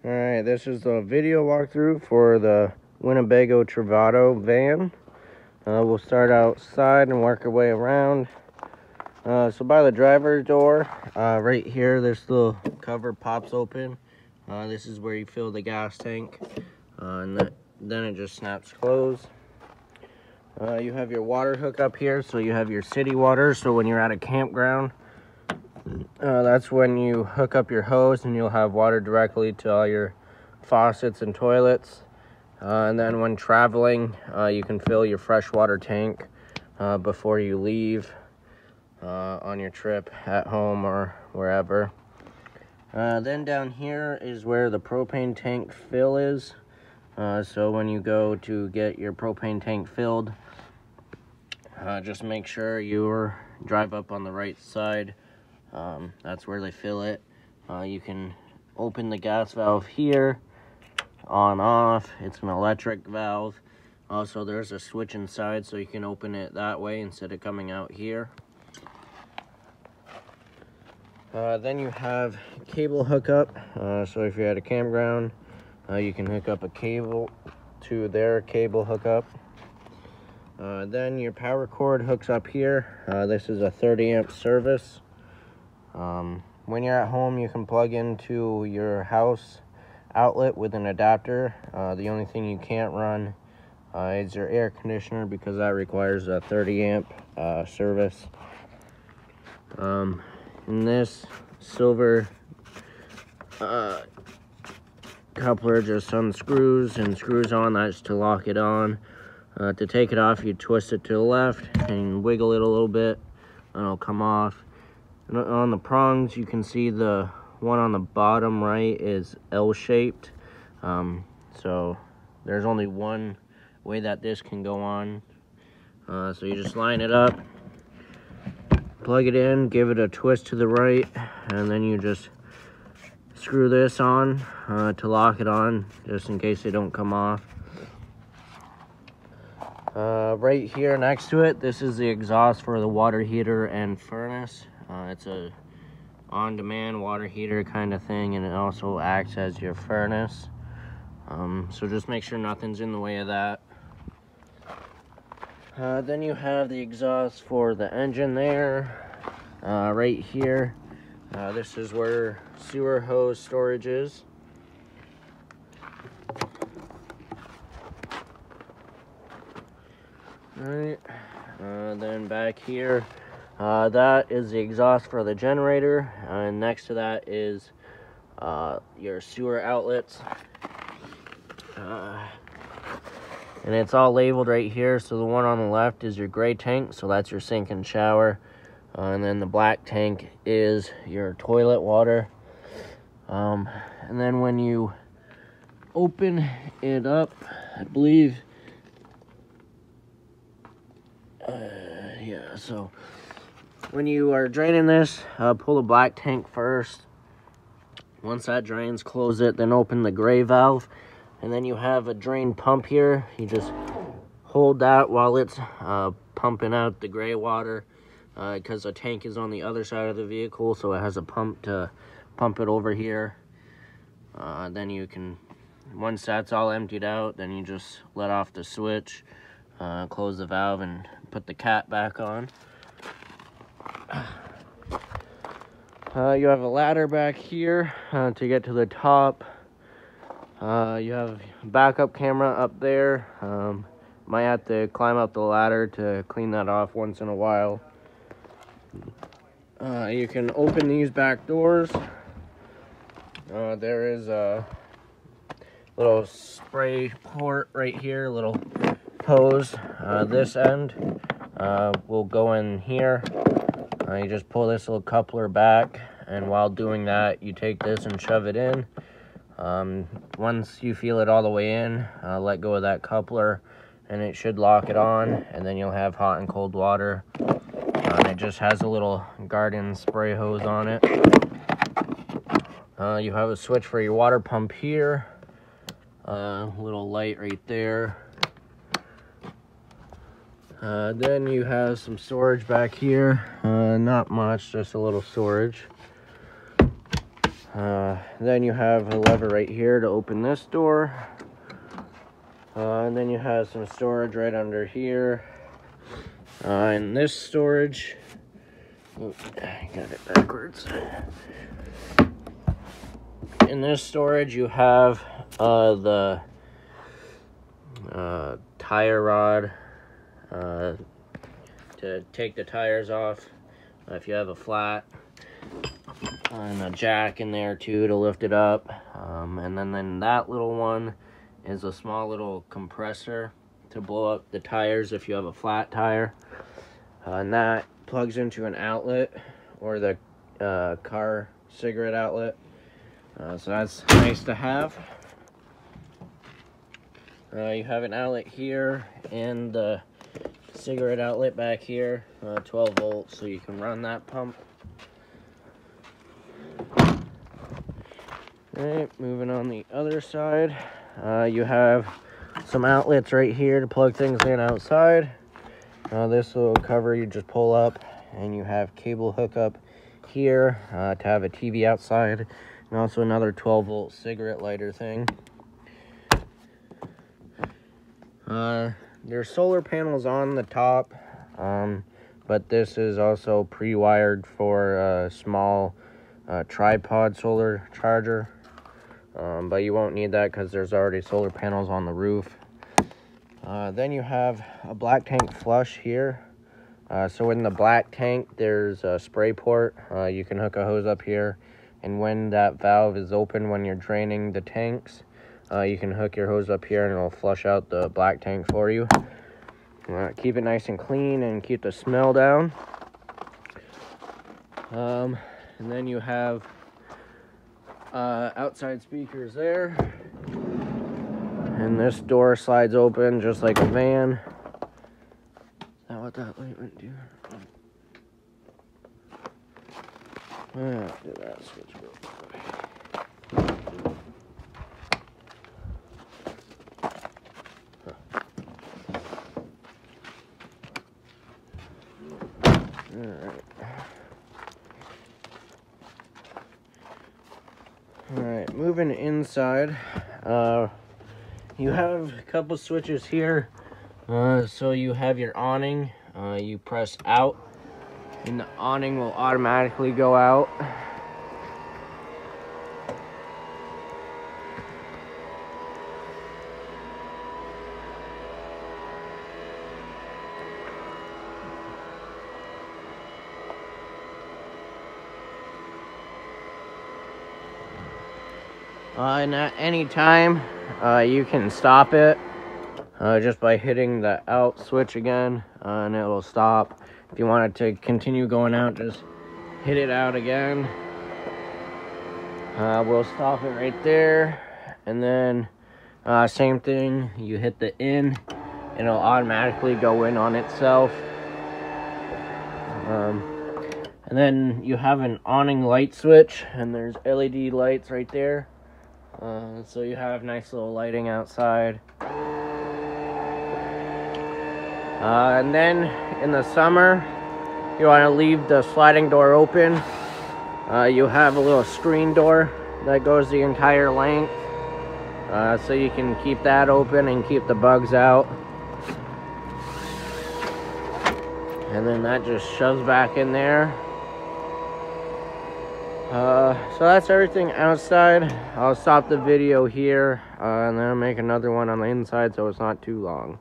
Alright, this is the video walkthrough for the Winnebago Travato van. We'll start outside and work our way around. So by the driver's door, right here, this little cover pops open. This is where you fill the gas tank, and then it just snaps closed. You have your water hook up here, so you have your city water. So when you're at a campground, that's when you hook up your hose and you'll have water directly to all your faucets and toilets. And then when traveling, you can fill your freshwater tank before you leave on your trip at home or wherever. Then down here is where the propane tank fill is. So when you go to get your propane tank filled, just make sure you drive up on the right side. That's where they fill it. You can open the gas valve here, on off. It's an electric valve. Also, there's a switch inside, so you can open it that way instead of coming out here. Then you have cable hookup. So if you're at a campground, you can hook up a cable to their cable hookup. Then your power cord hooks up here. This is a 30 amp service. When you're at home, you can plug into your house outlet with an adapter. The only thing you can't run is your air conditioner, because that requires a 30 amp service. And this silver coupler just unscrews and screws on. That's to lock it on. To take it off, you twist it to the left and wiggle it a little bit, and it'll come off. And on the prongs, you can see the one on the bottom right is L-shaped. So there's only one way that this can go on. So you just line it up, plug it in, give it a twist to the right, and then you just screw this on to lock it on, just in case they don't come off. Right here next to it, this is the exhaust for the water heater and furnace. It's a on-demand water heater kind of thing, and it also acts as your furnace. So just make sure nothing's in the way of that. Then you have the exhaust for the engine there. Right here, this is where sewer hose storage is. Alright, then back here, that is the exhaust for the generator, and next to that is your sewer outlets. And it's all labeled right here. So the one on the left is your gray tank, so that's your sink and shower. And then the black tank is your toilet water. And then when you open it up, I believe, yeah, so when you are draining this, pull the black tank first. Once that drains, close it, then open the gray valve. And then you have a drain pump here. You just hold that while it's pumping out the gray water, because the tank is on the other side of the vehicle, so it has a pump to pump it over here. Then you can, once that's all emptied out, then you just let off the switch, close the valve, and put the cap back on. You have a ladder back here to get to the top. You have a backup camera up there. Might have to climb up the ladder to clean that off once in a while. You can open these back doors. There is a little spray port right here, little hose. This end will go in here. You just pull this little coupler back, and while doing that, you take this and shove it in. Once you feel it all the way in, let go of that coupler, and it should lock it on, and then you'll have hot and cold water. It just has a little garden spray hose on it. You have a switch for your water pump here, little light right there. Then you have some storage back here. Not much, just a little storage. Then you have a lever right here to open this door. And then you have some storage right under here. And this storage, oh, I got it backwards. In this storage you have the tire rod to take the tires off if you have a flat, and a jack in there too to lift it up, and then that little one is a small little compressor to blow up the tires if you have a flat tire, and that plugs into an outlet or the car cigarette outlet, so that's nice to have. You have an outlet here and the cigarette outlet back here, 12 volts, so you can run that pump. Alright, moving on the other side, you have some outlets right here to plug things in outside. This little cover you just pull up, and you have cable hookup here to have a TV outside, and also another 12 volt cigarette lighter thing. There's solar panels on the top, but this is also pre-wired for a small tripod solar charger, but you won't need that because there's already solar panels on the roof. Then you have a black tank flush here. So in the black tank there's a spray port. You can hook a hose up here, and when that valve is open when you're draining the tanks, you can hook your hose up here and it'll flush out the black tank for you. Keep it nice and clean and keep the smell down. And then you have outside speakers there. And this door slides open just like a van. Is that what that light went to? Do that switch real quick. Alright, moving inside, you have a couple switches here. So you have your awning, you press out, and the awning will automatically go out. And at any time, you can stop it just by hitting the out switch again, and it will stop. If you want it to continue going out, just hit it out again. We'll stop it right there, and then same thing, you hit the in, and it'll automatically go in on itself. And then you have an awning light switch, and there's LED lights right there. So you have nice little lighting outside. And then in the summer, you want to leave the sliding door open. You have a little screen door that goes the entire length, so you can keep that open and keep the bugs out. And then that just shoves back in there. So that's everything outside. I'll stop the video here, and then I'll make another one on the inside so it's not too long.